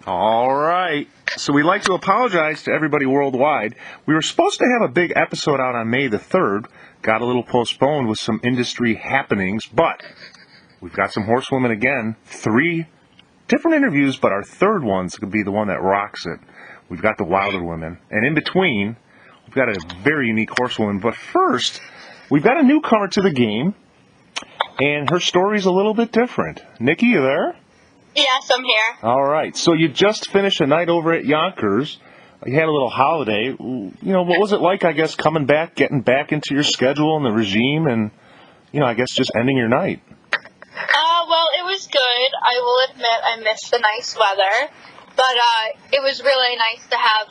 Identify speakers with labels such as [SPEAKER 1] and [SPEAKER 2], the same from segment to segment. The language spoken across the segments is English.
[SPEAKER 1] All right. So we'd like to apologize to everybody worldwide. We were supposed to have a big episode out on May the 3rd. Got a little postponed with some industry happenings, but we've got some horsewomen again. 3 different interviews, but our third one's going to be the one that rocks it. We've got the wilder women. And in between, we've got a very unique horsewoman. But first, we've got a newcomer to the game, and her story's a little bit different. Nikki, you there?
[SPEAKER 2] Yes, I'm here.
[SPEAKER 1] All right. So you just finished a night over at Yonkers. You had a little holiday. What was it like, I guess, coming back, getting back into your schedule and the regime and, I guess just ending your night?
[SPEAKER 2] Well, it was good. I will admit I missed the nice weather. But it was really nice to have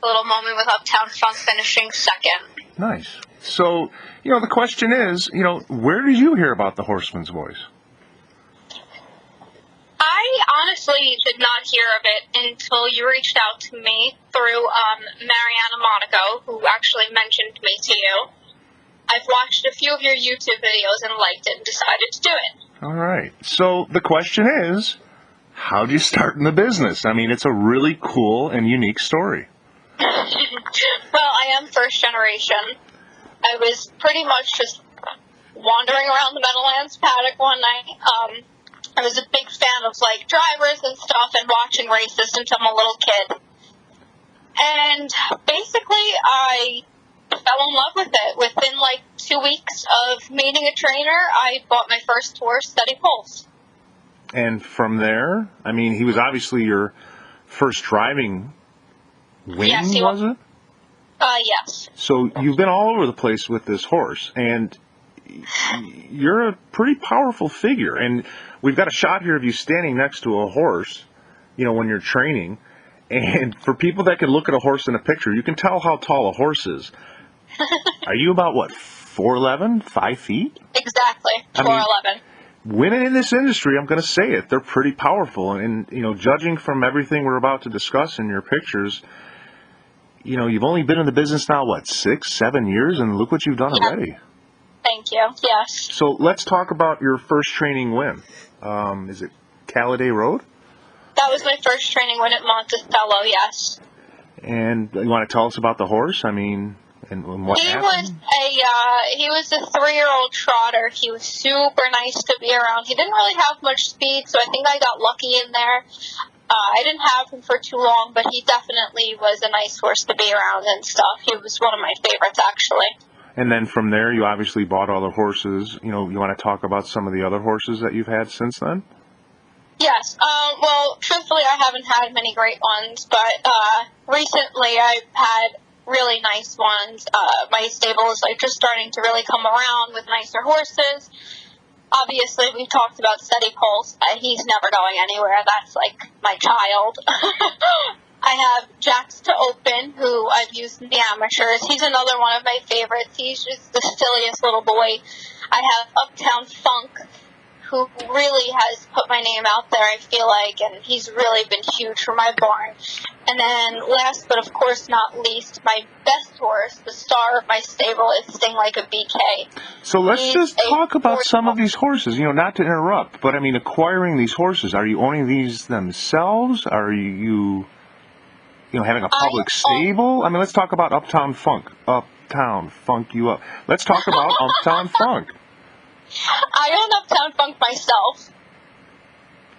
[SPEAKER 2] a little moment with Uptown Funk finishing second.
[SPEAKER 1] Nice. So, the question is, where did you hear about the Horseman's Voice?
[SPEAKER 2] I honestly did not hear of it until you reached out to me through Mariana Monaco, who actually mentioned me to you. I've watched a few of your YouTube videos and liked it and decided to do it.
[SPEAKER 1] All right. So the question is, how did you start in the business? I mean, it's a really cool and unique story.
[SPEAKER 2] Well, I am first generation. I was pretty much just wandering around the Meadowlands paddock one night. I was a big fan of, drivers and stuff and watching races since I'm a little kid. And basically, I fell in love with it. Within, 2 weeks of meeting a trainer, I bought my first horse, Steady Pulse.
[SPEAKER 1] And from there, I mean, he was obviously your first driving win,
[SPEAKER 2] yes,
[SPEAKER 1] was it?
[SPEAKER 2] Yes.
[SPEAKER 1] So you've been all over the place with this horse, and you're a pretty powerful figure. And we've got a shot here of you standing next to a horse, when you're training. And for people that can look at a horse in a picture, you can tell how tall a horse is. Are you about, 4'11", 5 feet?
[SPEAKER 2] Exactly, 4'11".
[SPEAKER 1] Women in this industry, I'm going to say it, they're pretty powerful. And, judging from everything we're about to discuss in your pictures, you've only been in the business now, 6, 7 years? And look what you've done already.
[SPEAKER 2] Thank you, yes.
[SPEAKER 1] So let's talk about your first training win. Is it Calladay Road?
[SPEAKER 2] That was my first training win at Monticello, yes.
[SPEAKER 1] And you want to tell us about the horse? And what happened?
[SPEAKER 2] He was a 3-year-old trotter. He was super nice to be around. He didn't really have much speed, so I think I got lucky in there. I didn't have him for too long, but he definitely was a nice horse to be around and stuff. He was one of my favorites, actually.
[SPEAKER 1] And then from there, you obviously bought other horses. You want to talk about some of the other horses that you've had since then?
[SPEAKER 2] Yes. Well, truthfully, I haven't had many great ones, but recently I've had really nice ones. My stable is just starting to really come around with nicer horses. Obviously, we've talked about Steady Pulse. He's never going anywhere. That's my child. I have Jax to Open, who I've used in the amateurs. He's another one of my favorites. He's just the silliest little boy. I have Uptown Funk, who really has put my name out there, I feel like, and he's really been huge for my barn. And then last but of course not least, my best horse, the star of my stable, is Sting Like a BK.
[SPEAKER 1] So let's just talk about some of these horses, not to interrupt, but acquiring these horses, are you owning these themselves? Are you having a public stable? Let's talk about Uptown Funk. Uptown Funk you up. Let's talk about Uptown Funk.
[SPEAKER 2] I own Uptown Funk myself.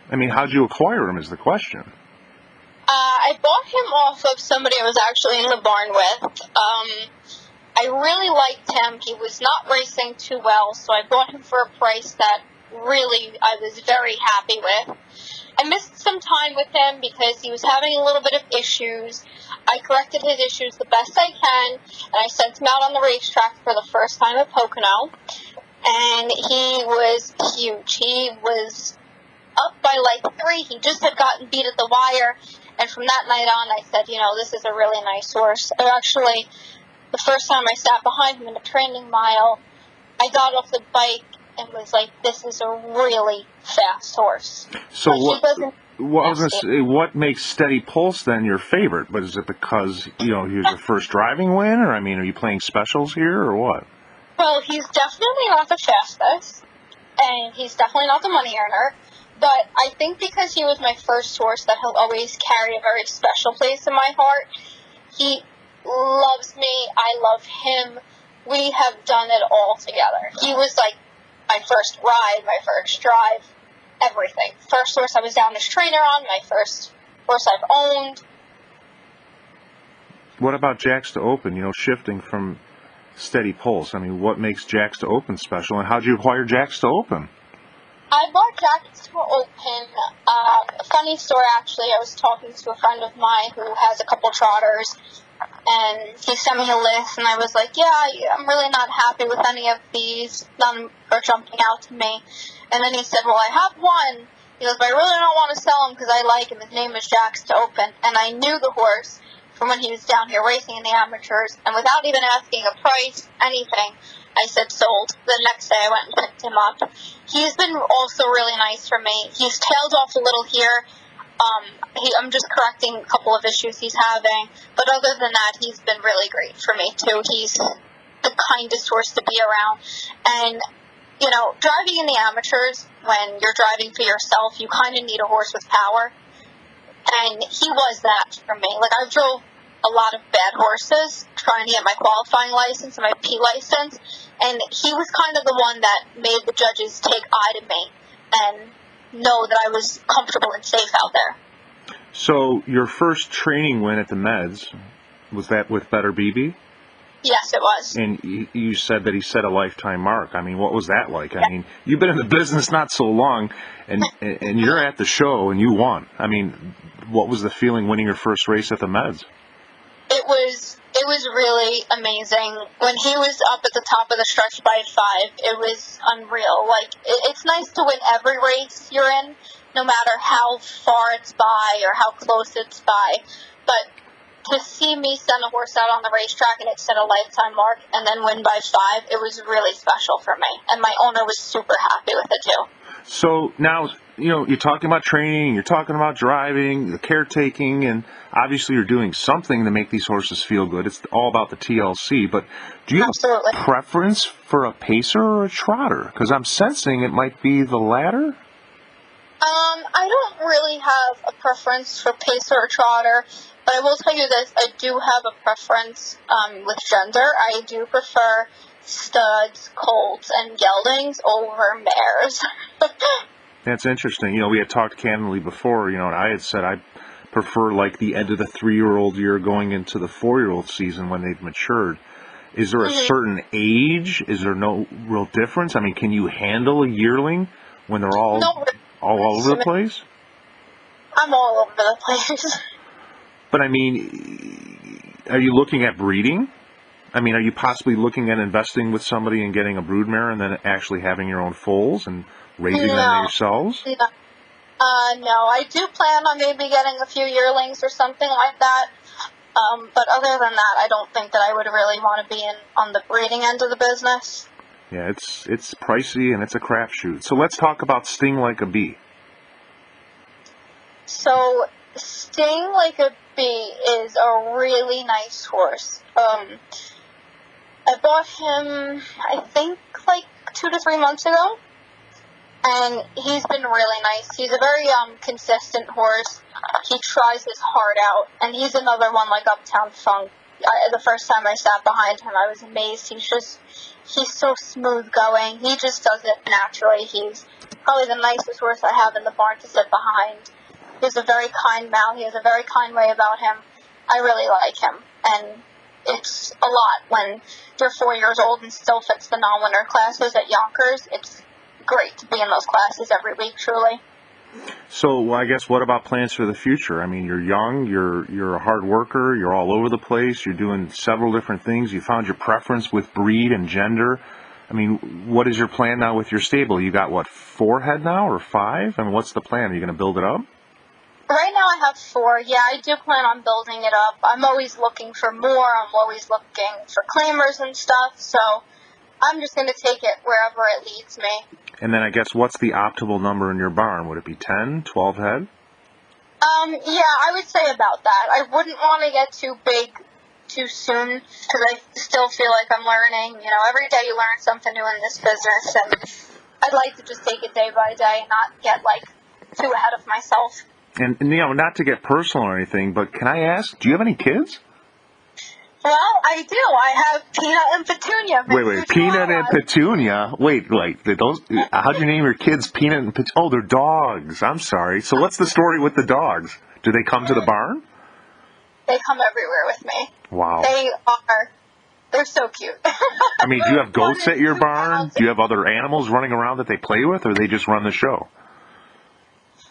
[SPEAKER 1] How'd you acquire him is the question.
[SPEAKER 2] I bought him off of somebody I was actually in the barn with. I really liked him. He was not racing too well, so I bought him for a price that really I was very happy with. I missed some time with him because he was having a little bit of issues. I corrected his issues the best I can, and I sent him out on the racetrack for the first time at Pocono. And he was huge. He was up by 3. He just had gotten beat at the wire. And from that night on, I said, this is a really nice horse. And actually, the first time I sat behind him in a training mile, I got off the bike and was like, this is a really fast horse.
[SPEAKER 1] So what makes Steady Pulse then your favorite? But is it because, he was your first driving win? Or, are you playing specials here or what?
[SPEAKER 2] Well, he's definitely not the fastest, and he's definitely not the money earner, But I think because he was my first horse, that he'll always carry a very special place in my heart. He loves me. I love him. We have done it all together. He was like my first ride, my first drive, everything. First horse I was down as trainer on, my first horse I've owned.
[SPEAKER 1] What about Jacks to Open, shifting from steady pulse? I mean, what makes Jacks to Open special, and how did you acquire Jacks to Open?
[SPEAKER 2] I bought Jacks to Open. A funny story, actually. I was talking to a friend of mine who has a couple trotters, and he sent me a list, and I was like, yeah, I'm really not happy with any of these. None are jumping out to me. And then he said, well, I have one. He goes, but I really don't want to sell him because I like him. His name is Jacks to Open. And I knew the horse from when he was down here racing in the amateurs, and without even asking a price, anything, I said sold. The next day I went and picked him up. He's been also really nice for me. He's tailed off a little here. I'm just correcting a couple of issues he's having, but other than that, he's been really great for me too. He's the kindest horse to be around. And driving in the amateurs, when you're driving for yourself, you kind of need a horse with power. And he was that for me. Like, I drove a lot of bad horses trying to get my qualifying license and my P license, and he was kind of the one that made the judges take eye to me and know that I was comfortable and safe out there.
[SPEAKER 1] So your first training win at the Meds, was that with Better BB?
[SPEAKER 2] Yes, it was.
[SPEAKER 1] And you said that he set a lifetime mark. I mean, what was that like? I mean, you've been in the business not so long, and you're at the show and you won. I mean, what was the feeling winning your first race at the Meds?
[SPEAKER 2] It was really amazing. When he was up at the top of the stretch by 5, it was unreal. Like, it's nice to win every race you're in, no matter how far it's by or how close it's by. But to see me send a horse out on the racetrack and it set a lifetime mark and then win by 5, it was really special for me. And my owner was super happy with it too.
[SPEAKER 1] So now, you're talking about training, you're talking about driving, the caretaking, and obviously you're doing something to make these horses feel good. It's all about the TLC, but do you have a preference for a pacer or a trotter? Because I'm sensing it might be the latter.
[SPEAKER 2] I don't really have a preference for pacer or trotter, but I will tell you this, I do have a preference with gender. I do prefer studs, colts, and geldings over mares.
[SPEAKER 1] That's interesting. We had talked candidly before, and I had said I prefer like the end of the 3-year-old year going into the 4-year-old season when they've matured. Is there a certain age? Is there no real difference? I mean, can you handle a yearling when they're all over the place?
[SPEAKER 2] I'm all over the place.
[SPEAKER 1] But I mean, are you looking at breeding? I mean, are you possibly looking at investing with somebody and getting a broodmare and then actually having your own foals and raising them yourselves?
[SPEAKER 2] No. No, I do plan on maybe getting a few yearlings or something like that. But other than that, I don't think that I would really want to be on the breeding end of the business.
[SPEAKER 1] Yeah, it's pricey and it's a crapshoot. So let's talk about Sting Like a Bee.
[SPEAKER 2] So Sting Like a Bee is a really nice horse. I bought him, I think, like 2 to 3 months ago, and he's been really nice. He's a very consistent horse. He tries his heart out, and he's another one like Uptown Funk. The first time I sat behind him, I was amazed. He's so smooth going. He just does it naturally. He's probably the nicest horse I have in the barn to sit behind. He has a very kind mouth. He has a very kind way about him. I really like him, and it's a lot when you're 4 years old and still fits the non-winner classes at Yonkers. It's great to be in those classes every week, truly.
[SPEAKER 1] So, I guess, what about plans for the future? I mean, you're young, you're a hard worker, you're all over the place, you're doing several different things, you found your preference with breed and gender. I mean, what is your plan now with your stable? You got, 4 head now, or 5? I mean, what's the plan? Are you going to build it up?
[SPEAKER 2] Right now I have 4. Yeah, I do plan on building it up. I'm always looking for more. I'm always looking for claimers and stuff, so I'm just going to take it wherever it leads me.
[SPEAKER 1] And then I guess what's the optimal number in your barn? Would it be 10, 12 head?
[SPEAKER 2] Yeah, I would say about that. I wouldn't want to get too big too soon because I still feel like I'm learning. Every day you learn something new in this business, and I'd like to just take it day by day and not get, too ahead of myself.
[SPEAKER 1] And not to get personal or anything, but can I ask, do you have any kids?
[SPEAKER 2] Well, I do. I have Peanut and Petunia.
[SPEAKER 1] Wait, Peanut and Petunia? Wait, how'd you name your kids Peanut and Petunia? Oh, they're dogs. I'm sorry. So what's the story with the dogs? Do they come to the barn?
[SPEAKER 2] They come everywhere with me.
[SPEAKER 1] Wow.
[SPEAKER 2] They're so cute.
[SPEAKER 1] I mean, do you have goats at your barn? Do you have other animals running around that they play with, or they just run the show?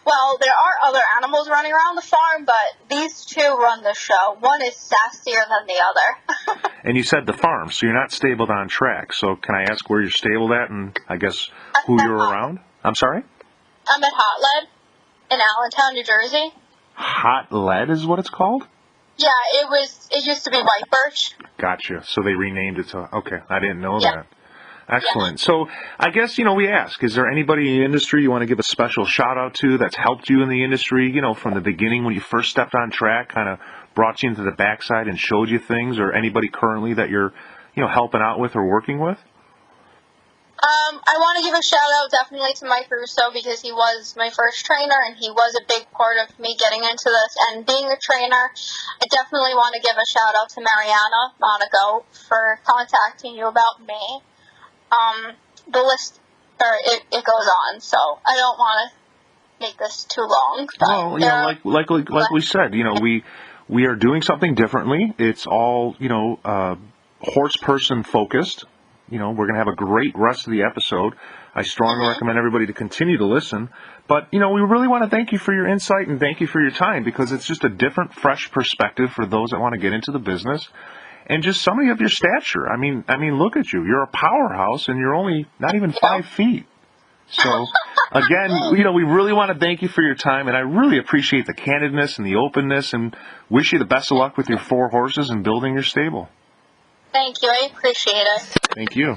[SPEAKER 2] Well, there are other animals running around the farm, but these two run the show. One is sassier than the other.
[SPEAKER 1] And you said the farm, so you're not stabled on track. So can I ask where you're stabled at and, I guess, who you're around? I'm sorry?
[SPEAKER 2] I'm at Hot Lead in Allentown, New Jersey.
[SPEAKER 1] Hot Lead is what it's called?
[SPEAKER 2] Yeah, it used to be White Birch.
[SPEAKER 1] Gotcha. So they renamed it to, okay, I didn't know that. Excellent. Yeah. So I guess, we ask, is there anybody in the industry you want to give a special shout out to that's helped you in the industry, from the beginning when you first stepped on track, kind of brought you into the backside and showed you things, or anybody currently that you're, helping out with or working with?
[SPEAKER 2] I want to give a shout out definitely to Mike Russo because he was my first trainer and he was a big part of me getting into this and being a trainer. I definitely want to give a shout out to Mariana Monaco for contacting you about me. The list, it goes on, so I don't want to make this too long.
[SPEAKER 1] Well, like we said, we are doing something differently. It's all, horse person focused. We're going to have a great rest of the episode. I strongly recommend everybody to continue to listen. But, we really want to thank you for your insight and thank you for your time because it's just a different, fresh perspective for those that want to get into the business. And just somebody of your stature. I mean, look at you. You're a powerhouse, and you're only not even 5 feet. So, again, we really want to thank you for your time, and I really appreciate the candidness and the openness, and wish you the best of luck with your 4 horses and building your stable.
[SPEAKER 2] Thank you. I appreciate it.
[SPEAKER 1] Thank you.